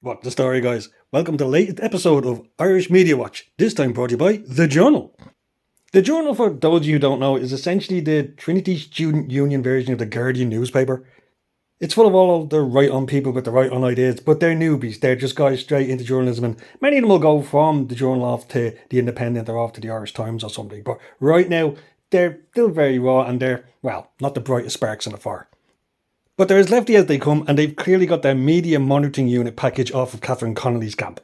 What the story, guys? Welcome to the latest episode of Irish Media Watch, this time brought to you by The Journal. The Journal, for those of you who don't know, is essentially the Trinity Student Union version of the Guardian newspaper. It's full of all of the right-on people with the right-on ideas, but they're newbies. They're just guys straight into journalism, and many of them will go from The Journal off to The Independent or off to the Irish Times or something. But right now, they're still very raw, and they're, well, not the brightest sparks in the fire. But they're as lefty as they come, and they've clearly got their media monitoring unit package off of Catherine Connolly's camp.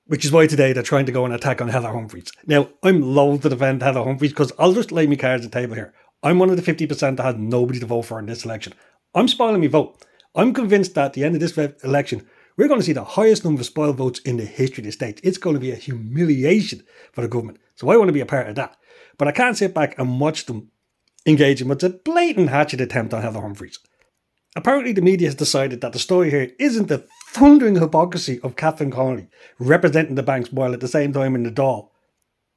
Which is why today they're trying to go and attack on Heather Humphries. Now, I'm loath to defend Heather Humphries because I'll just lay my cards on the table here. I'm one of the 50% that had nobody to vote for in this election. I'm spoiling my vote. I'm convinced that at the end of this election, we're going to see the highest number of spoiled votes in the history of the state. It's going to be a humiliation for the government. So I want to be a part of that. But I can't sit back and watch them engage in what's a blatant hatchet attempt on Heather Humphries. Apparently the media has decided that the story here isn't the thundering hypocrisy of Catherine Connnoly representing the banks while at the same time in the Dáil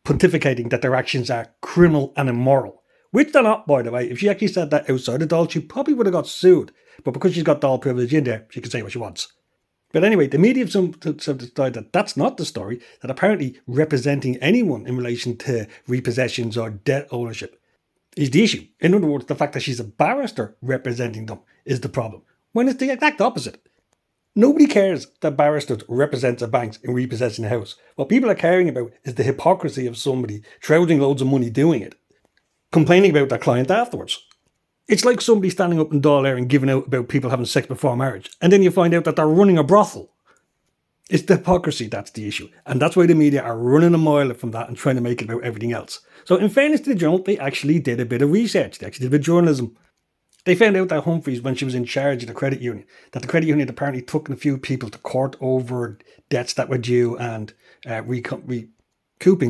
pontificating that their actions are criminal and immoral. Which they're not, by the way. If she actually said that outside the Dáil, she probably would have got sued. But because she's got Dáil privilege in there, she can say what she wants. But anyway, the media have decided that that's not the story, that apparently representing anyone in relation to repossessions or debt ownership is the issue. In other words, the fact that she's a barrister representing them is the problem, when it's the exact opposite. Nobody cares that barristers represent a bank in repossessing a house. What people are caring about is the hypocrisy of somebody trouting loads of money doing it, complaining about their client afterwards. It's like somebody standing up in Dáil and giving out about people having sex before marriage, and then you find out that they're running a brothel. It's the hypocrisy that's the issue, and that's why the media are running a mile from that and trying to make it about everything else. So in fairness to the Journal, they actually did a bit of research. They actually did a bit of journalism. They found out that Humphries, when she was in charge of the credit union, that the credit union apparently took a few people to court over debts that were due and recouping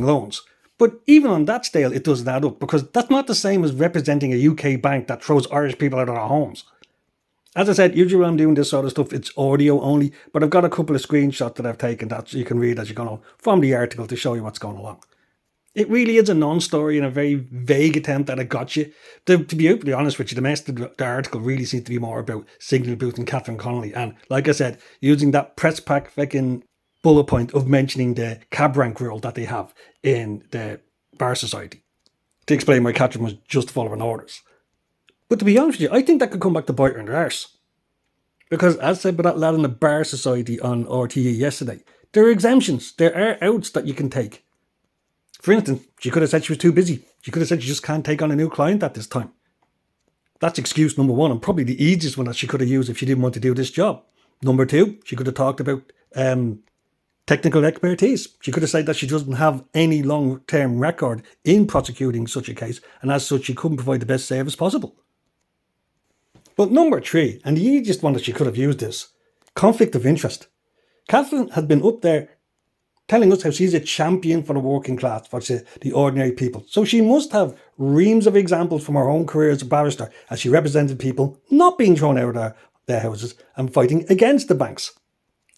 loans. But even on that scale, it doesn't add up, because that's not the same as representing a UK bank that throws Irish people out of their homes. As I said, usually when I'm doing this sort of stuff, it's audio only, but I've got a couple of screenshots that I've taken that you can read as you're going on from the article to show you what's going along. It really is a non-story and a very vague attempt at a gotcha. To be openly honest with you, the message of the article really seems to be more about signal boosting Catherine Connolly. And like I said, using that press pack fucking bullet point of mentioning the cab rank rule that they have in the Bar Society to explain why Catherine was just following orders. But to be honest with you, I think that could come back to bite her in the arse. Because as said by that lad in the Bar Society on RTE yesterday, there are exemptions, there are outs that you can take. For instance, she could have said she was too busy. She could have said she just can't take on a new client at this time. That's excuse number one, and probably the easiest one that she could have used if she didn't want to do this job. Number two, she could have talked about technical expertise. She could have said that she doesn't have any long-term record in prosecuting such a case, and as such she couldn't provide the best service possible. But number three, and the easiest one that she could have used is conflict of interest. Catherine has been up there telling us how she's a champion for the working class, for the ordinary people. So she must have reams of examples from her own career as a barrister, as she represented people not being thrown out of their houses and fighting against the banks.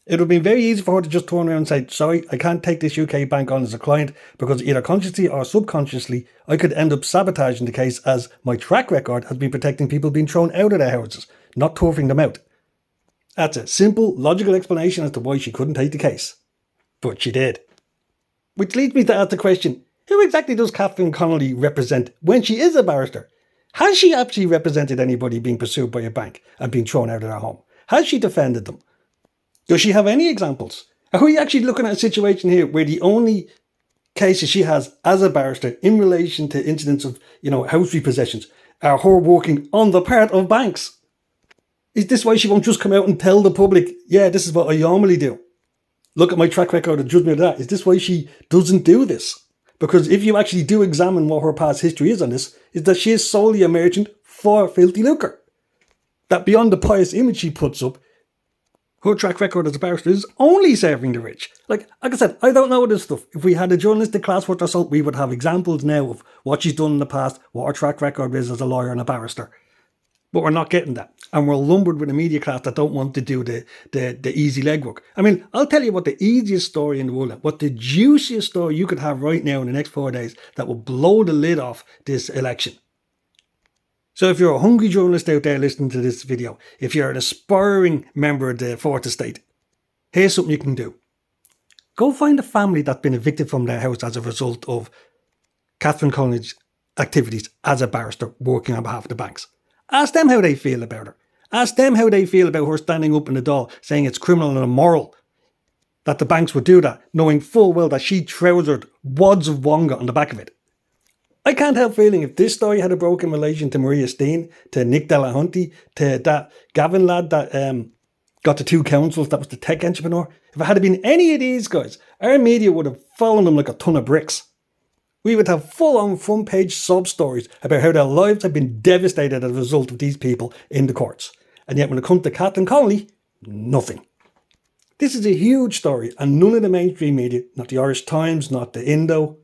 It would have been very easy for her to just turn around and say, sorry, I can't take this UK bank on as a client because either consciously or subconsciously I could end up sabotaging the case, as my track record has been protecting people being thrown out of their houses, not turfing them out. That's a simple, logical explanation as to why she couldn't take the case. But she did. Which leads me to ask the question, who exactly does Catherine Connolly represent when she is a barrister? Has she actually represented anybody being pursued by a bank and being thrown out of their home? Has she defended them? Does she have any examples? Are we actually looking at a situation here where the only cases she has as a barrister in relation to incidents of, house repossessions are her working on the part of banks? Is this why she won't just come out and tell the public, yeah, this is what I normally do? Look at my track record and judge me of that. Is this why she doesn't do this? Because if you actually do examine what her past history is on this, is that she is solely a merchant for filthy lucre. That beyond the pious image she puts up, her track record as a barrister is only serving the rich. Like I said, I don't know this stuff. If we had a journalistic class worth our salt, we would have examples now of what she's done in the past, what her track record is as a lawyer and a barrister. But we're not getting that. And we're lumbered with a media class that don't want to do the easy legwork. I mean, I'll tell you what the easiest story in the world, what the juiciest story you could have right now in the next 4 days that will blow the lid off this election. So if you're a hungry journalist out there listening to this video, if you're an aspiring member of the Fourth Estate, Here's something you can do. Go find a family that's been evicted from their house as a result of Catherine Connolly's activities as a barrister working on behalf of the banks. Ask them how they feel about her. Ask them how they feel about her standing up in the door saying it's criminal and immoral that the banks would do that, knowing full well that she trousered wads of wonga on the back of it. I can't help feeling if this story had a broken relation to Maria Steen, to Nick Delahunty, to that Gavin lad that got the 2 councils, that was the tech entrepreneur. If it had been any of these guys, our media would have fallen them like a ton of bricks. We would have full-on front-page sob stories about how their lives have been devastated as a result of these people in the courts. And yet when it comes to Catherine Connolly, nothing. This is a huge story, and none of the mainstream media, not the Irish Times, not the Indo,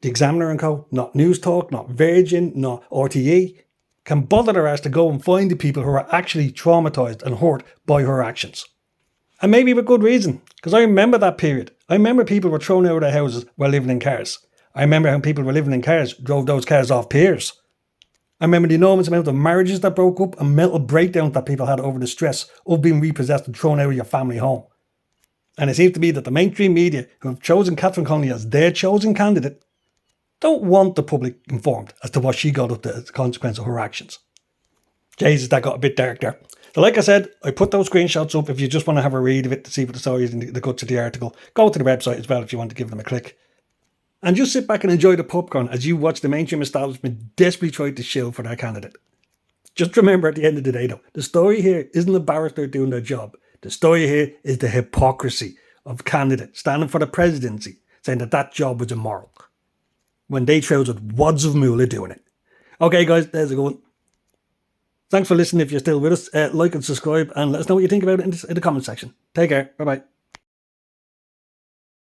the Examiner and Co., not News Talk, not Virgin, not RTE, can bother their ass to go and find the people who are actually traumatised and hurt by her actions. And maybe with good reason, because I remember that period. I remember people were thrown out of their houses while living in cars. I remember how people were living in cars drove those cars off piers. I remember the enormous amount of marriages that broke up and mental breakdowns that people had over the stress of being repossessed and thrown out of your family home. And it seems to be that the mainstream media, who have chosen Catherine Connolly as their chosen candidate, don't want the public informed as to what she got up to as a consequence of her actions. Jesus, that got a bit dark there. So like I said, I put those screenshots up if you just want to have a read of it to see what the story is in the guts of the article. Go to the website as well if you want to give them a click. And just sit back and enjoy the popcorn as you watch the mainstream establishment desperately try to shill for their candidate. Just remember at the end of the day though, the story here isn't a barrister doing their job. The story here is the hypocrisy of candidates standing for the presidency saying that job was immoral when they trousered wads of moolah doing it. Okay guys, there's a good one. Thanks for listening if you're still with us. Like and subscribe and let us know what you think about it in the comment section. Take care. Bye bye.